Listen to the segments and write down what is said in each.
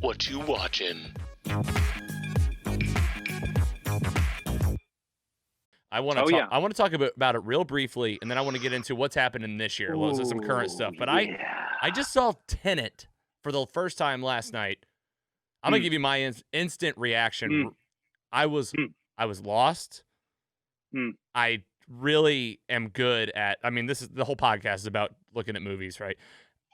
What you watching? I want to Oh, talk. yeah. I want to talk about it real briefly, and then I want to get into what's happening this year. So some current stuff. But yeah. I just saw Tenet for the first time last night. I'm gonna Mm, give you my instant reaction. mm, I was mm, I was lost. mm. I really am good at. I mean, this is the whole podcast is about looking at movies, right?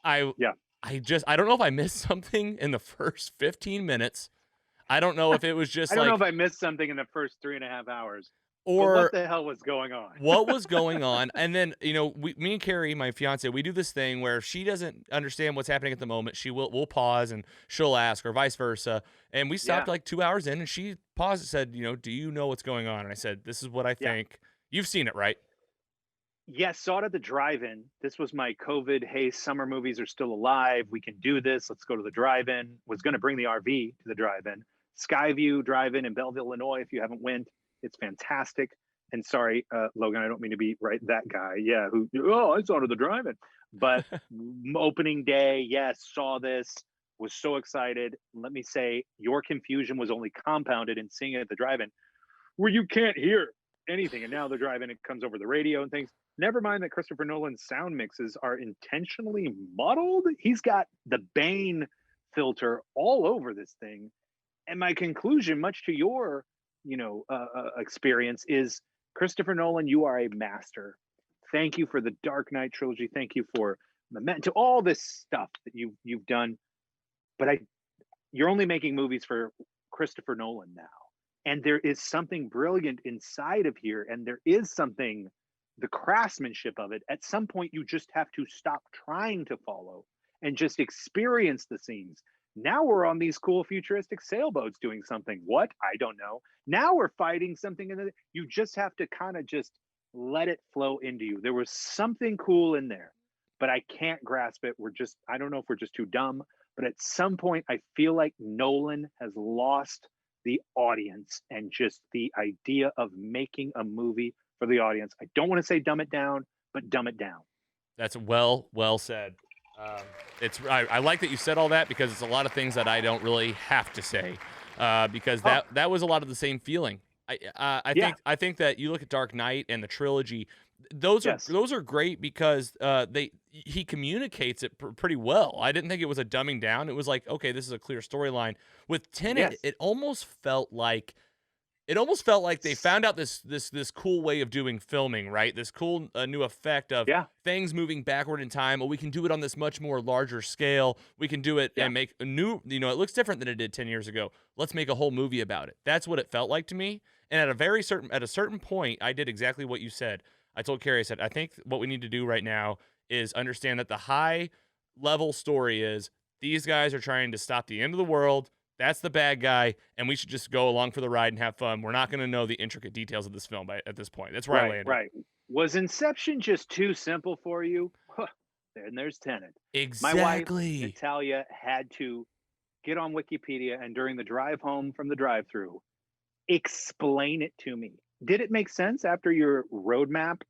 I Yeah. I don't know if I missed something in the first 15 minutes. I don't know if it was I just don't know if like I missed something in the first 3.5 hours, but what or the hell was going on? what was going on. And then, me and Carrie, my fiance, we do this thing where if she doesn't understand what's happening at the moment, we'll pause and she'll ask, or vice versa. And we stopped Yeah. like 2 hours in, and she paused and said, do you know what's going on? And I said, this is what I Yeah. think. You've seen it, right? Yes, saw it at the drive-in. This was my COVID, hey, summer movies are still alive. We can do this. Let's go to the drive-in. Was going to bring the RV to the drive-in. Skyview Drive-In in Belleville, Illinois. If you haven't went, it's fantastic. And sorry, Logan, I don't mean to be that guy. Yeah, I saw it at the drive-in. But opening day, yes, saw this, was so excited. Let me say, your confusion was only compounded in seeing it at the drive-in, where you can't hear anything. And now the drive-in, it comes over the radio and things. Never mind that Christopher Nolan's sound mixes are intentionally muddled. He's got the Bane filter all over this thing. And my conclusion, much to your, experience, is Christopher Nolan, you are a master. Thank you for the Dark Knight trilogy. Thank you for Memento, all this stuff that you've done. But you're only making movies for Christopher Nolan now, and there is something brilliant inside of here, and there is something, the craftsmanship of it. At some point, you just have to stop trying to follow and just experience the scenes. Now we're on these cool futuristic sailboats doing something. What? I don't know. Now we're fighting something in you just have to kind of just let it flow into you. There was something cool in there, but I can't grasp it. I don't know if we're just too dumb, but at some point I feel like Nolan has lost the audience and just the idea of making a movie for the audience. I don't want to say dumb it down, but dumb it down. That's well said. I like that you said all that, because it's a lot of things that I don't really have to say, because that was a lot of the same feeling. I think that you look at Dark Knight and the trilogy; those are great because he communicates it pretty well. I didn't think it was a dumbing down. It was like, okay, this is a clear storyline. With Tenet, it almost felt like they found out this cool way of doing filming, right? This cool new effect of things moving backward in time. Well, we can do it on this much more larger scale. We can do it and make a new, it looks different than it did 10 years ago. Let's make a whole movie about it. That's what it felt like to me. And at a certain point, I did exactly what you said. I told Carrie, I said, I think what we need to do right now is understand that the high level story is these guys are trying to stop the end of the world. That's the bad guy, and we should just go along for the ride and have fun. We're not going to know the intricate details of this film at this point. That's where I landed. Right. Was Inception just too simple for you? And there's Tenet. Exactly. My wife, Natalia, had to get on Wikipedia and during the drive home from the drive-thru, explain it to me. Did it make sense after your roadmap?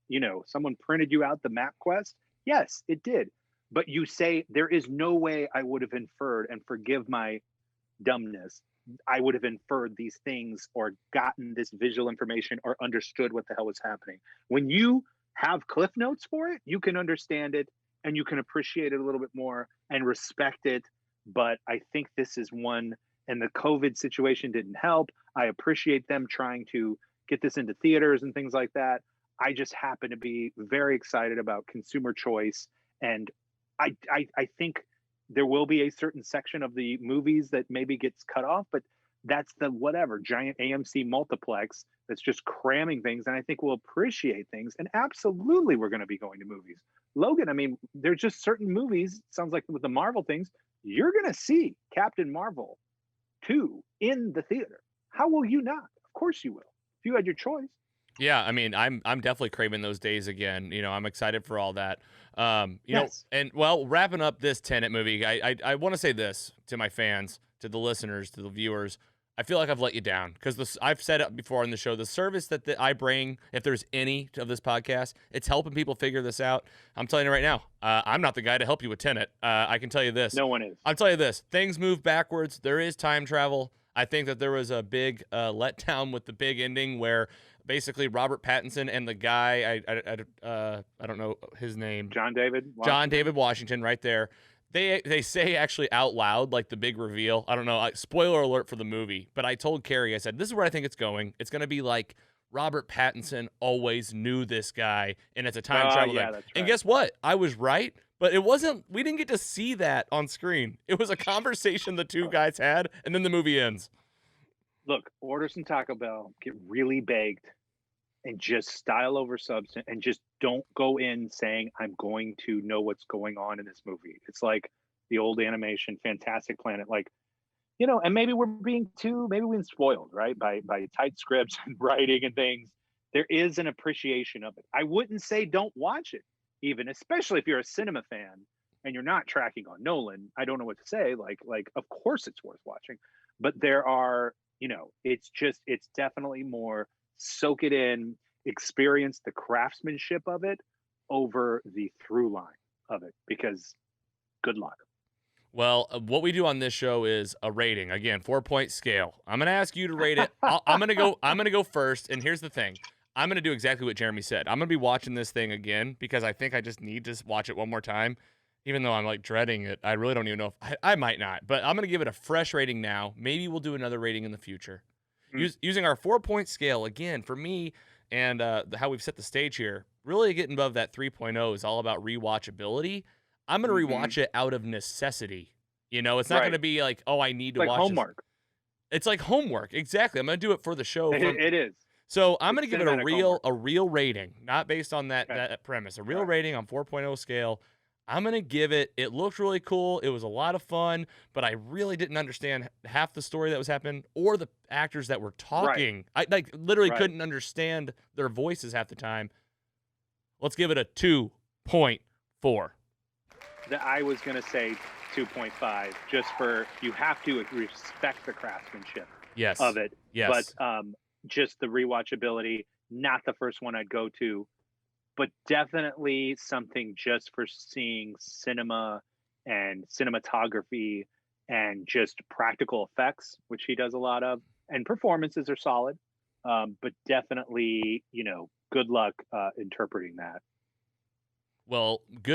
Someone printed you out the map quest? Yes, it did. But you say there is no way I would have inferred, and forgive my dumbness, I would have inferred these things or gotten this visual information or understood what the hell was happening. When you have cliff notes for it, you can understand it and you can appreciate it a little bit more and respect it. But I think this is one, and the COVID situation didn't help. I appreciate them trying to get this into theaters and things like that. I just happen to be very excited about consumer choice. And I think there will be a certain section of the movies that maybe gets cut off, but that's the whatever giant AMC multiplex that's just cramming things. And I think we'll appreciate things. And absolutely, we're going to be going to movies. Logan, I mean, there's just certain movies, sounds like with the Marvel things, you're going to see Captain Marvel 2 in the theater. How will you not? Of course you will. If you had your choice. Yeah, I mean, I'm definitely craving those days again. I'm excited for all that. And wrapping up this Tenet movie, I want to say this to my fans, to the listeners, to the viewers. I feel like I've let you down because I've said it before on the show. The service that I bring, if there's any of this podcast, it's helping people figure this out. I'm telling you right now, I'm not the guy to help you with Tenet. I can tell you this. No one is. I'll tell you this. Things move backwards. There is time travel. I think that there was a big letdown with the big ending where basically Robert Pattinson and the guy, I don't know his name. John David Washington right there. They say actually out loud, like the big reveal. I don't know. Spoiler alert for the movie. But I told Carrie, I said, this is where I think it's going. It's going to be like Robert Pattinson always knew this guy, and it's a time travel thing. That's right. And guess what? I was right. But it wasn't, we didn't get to see that on screen. It was a conversation the two guys had, and then the movie ends. Look, order some Taco Bell, get really baked, and just style over substance, and just don't go in saying I'm going to know what's going on in this movie. It's like the old animation Fantastic Planet, like, and maybe we're being spoiled, right, by tight scripts and writing and things. There is an appreciation of it. I wouldn't say don't watch it, even, especially if you're a cinema fan and you're not tracking on Nolan. I don't know what to say. Like of course it's worth watching, but there are, it's definitely more soak it in, experience the craftsmanship of it over the through line of it, because good luck. Well, what we do on this show is a rating. Again, 4-point scale. I'm going to ask you to rate it. I'm going to go first, and here's the thing. I'm going to do exactly what Jeremy said. I'm going to be watching this thing again because I think I just need to watch it one more time. Even though I'm like dreading it, I really don't even know if I might not, but I'm going to give it a fresh rating now. Maybe we'll do another rating in the future. Using our 4-point scale, again, for me, and how we've set the stage here, really getting above that 3.0 is all about rewatchability. I'm going to rewatch it out of necessity. It's not going to be like, oh, I need to watch homework. This. It's like homework. Exactly. I'm going to do it for the show. It is. So I'm going to give it a real rating, not based on that premise. A real rating on 4.0 scale. I'm going to give it looked really cool. It was a lot of fun, but I really didn't understand half the story that was happening or the actors that were talking. I literally couldn't understand their voices half the time. Let's give it a 2.4. I was going to say 2.5, just for, you have to respect the craftsmanship of it. Yes. But just the rewatchability, not the first one I'd go to, but definitely something just for seeing cinema and cinematography and just practical effects, which he does a lot of, and performances are solid. But definitely, good luck interpreting that. Well, good.